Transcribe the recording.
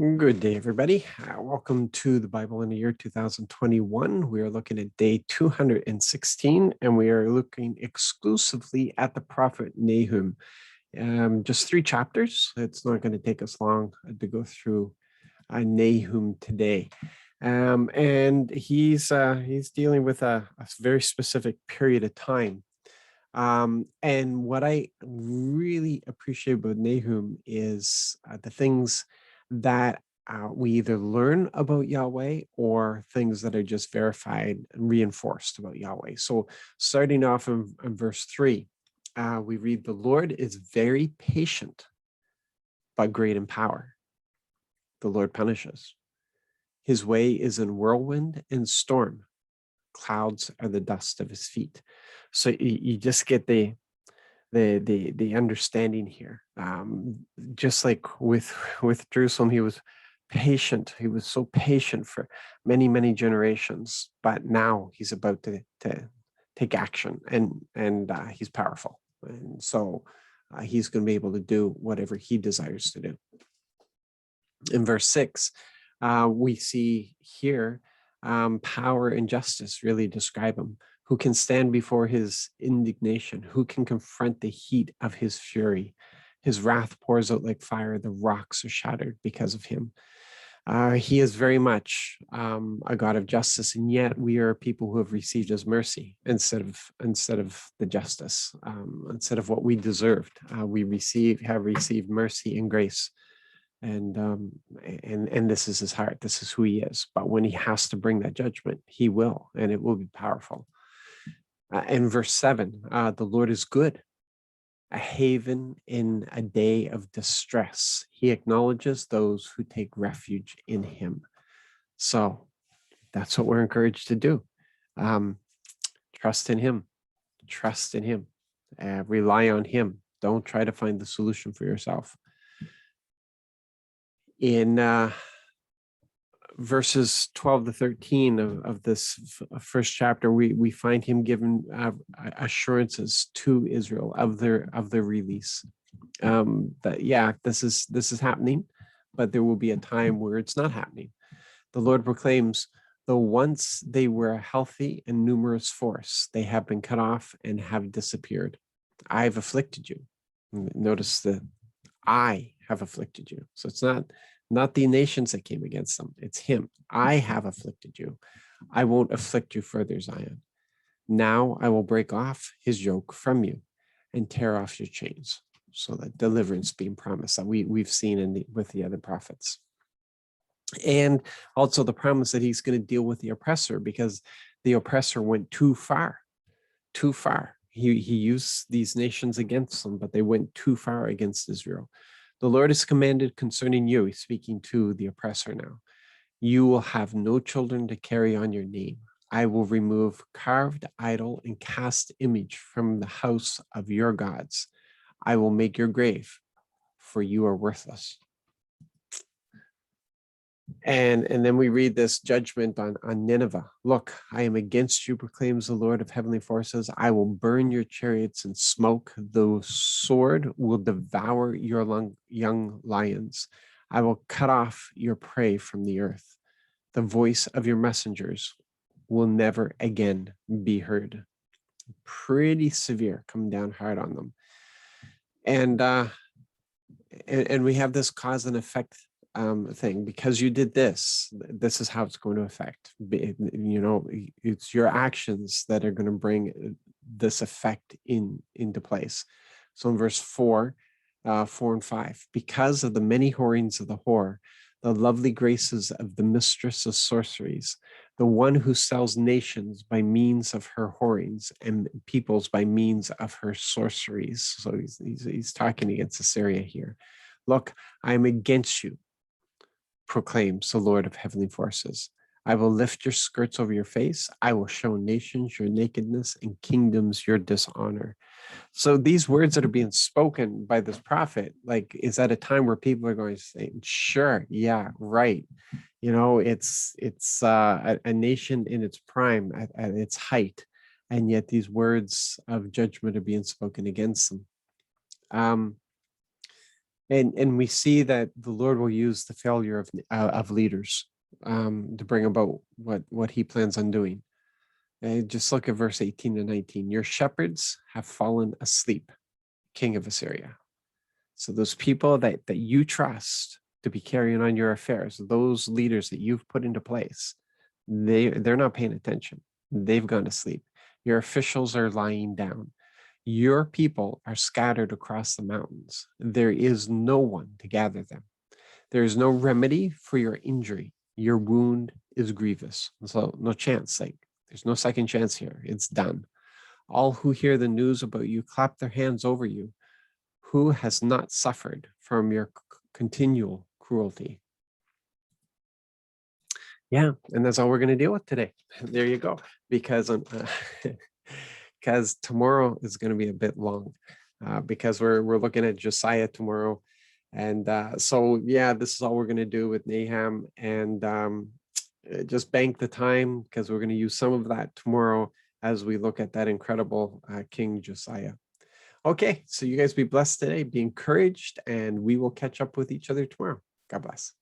Good day, everybody. Welcome to the Bible in the year 2021. We are looking at day 216, and we are looking exclusively at the prophet Nahum. Just 3 chapters. It's not going to take us long to go through Nahum today. And he's dealing with a very specific period of time. And what I really appreciate about Nahum is the things that we either learn about Yahweh or things that are just verified and reinforced about Yahweh. So starting off in verse 3, we read, "The Lord is very patient, but great in power. The Lord punishes. His way is in whirlwind and storm. Clouds are the dust of his feet." So you just get the understanding here. Just like with Jerusalem, he was patient. He was so patient for many generations, but now he's about to take action, and he's powerful, and so he's going to be able to do whatever he desires to do. In verse 6, we see here power and justice really describe him. Who can stand before his indignation? Who can confront the heat of his fury? His wrath pours out like fire. The rocks are shattered because of him. He is very much a God of justice, and yet we are people who have received his mercy instead of the justice, instead of what we deserved. We have received mercy and grace. And this is his heart. This is who he is. But when he has to bring that judgment, he will, and it will be powerful. In verse 7, the Lord is good, a haven in a day of distress. He acknowledges those who take refuge in him. So that's what we're encouraged to do. Trust in him. Trust in him. Rely on him. Don't try to find the solution for yourself. In verses 12 to 13 of this first chapter, we find him giving assurances to Israel of their release. That this is happening, but there will be a time where it's not happening. The Lord proclaims, though once they were a healthy and numerous force, they have been cut off and have disappeared. I have afflicted you. Notice that I have afflicted you. So it's not the nations that came against them. It's him. I have afflicted you. I won't afflict you further, Zion. Now I will break off his yoke from you and tear off your chains. So that deliverance being promised that we've seen with the other prophets. And also the promise that he's going to deal with the oppressor, because the oppressor went too far. He used these nations against them, but they went too far against Israel. The Lord has commanded concerning you, he's speaking to the oppressor now, you will have no children to carry on your name. I will remove carved idol and cast image from the house of your gods. I will make your grave, for you are worthless. And then we read this judgment on Nineveh. Look, I am against you, proclaims the Lord of heavenly forces. I will burn your chariots in smoke. The sword will devour your young lions. I will cut off your prey from the earth. The voice of your messengers will never again be heard. Pretty severe, coming down hard on them. And we have this cause and effect thing. Because you did this is how it's going to affect. It's your actions that are going to bring this effect into place. So in verse 4 and 5, because of the many whorings of the whore, the lovely graces of the mistress of sorceries, the one who sells nations by means of her whorings and peoples by means of her sorceries. So he's talking against Assyria here. Look, I am against you, proclaims the Lord of heavenly forces. I will lift your skirts over your face. I will show nations your nakedness and kingdoms your dishonor. So these words that are being spoken by this prophet, is at a time where people are going to say, sure, yeah, right. It's a nation in its prime, at its height. And yet these words of judgment are being spoken against them. And we see that the Lord will use the failure of leaders to bring about what he plans on doing. Just look at verse 18 and 19. Your shepherds have fallen asleep, king of Assyria. So those people that you trust to be carrying on your affairs, those leaders that you've put into place, they're not paying attention. They've gone to sleep. Your officials are lying down. Your people are scattered across the mountains. There is no one to gather them. There is no remedy for your injury. Your wound is grievous. So no chance. Like there's no second chance here. It's done. All who hear the news about you clap their hands over you. Who has not suffered from your continual cruelty? Yeah, and that's all we're going to deal with today. There you go. Because because tomorrow is going to be a bit long, because we're looking at Josiah tomorrow, and so yeah, this is all we're going to do with Nahum, and just bank the time because we're going to use some of that tomorrow as we look at that incredible King Josiah. Okay, so you guys be blessed today, be encouraged, and we will catch up with each other tomorrow. God bless.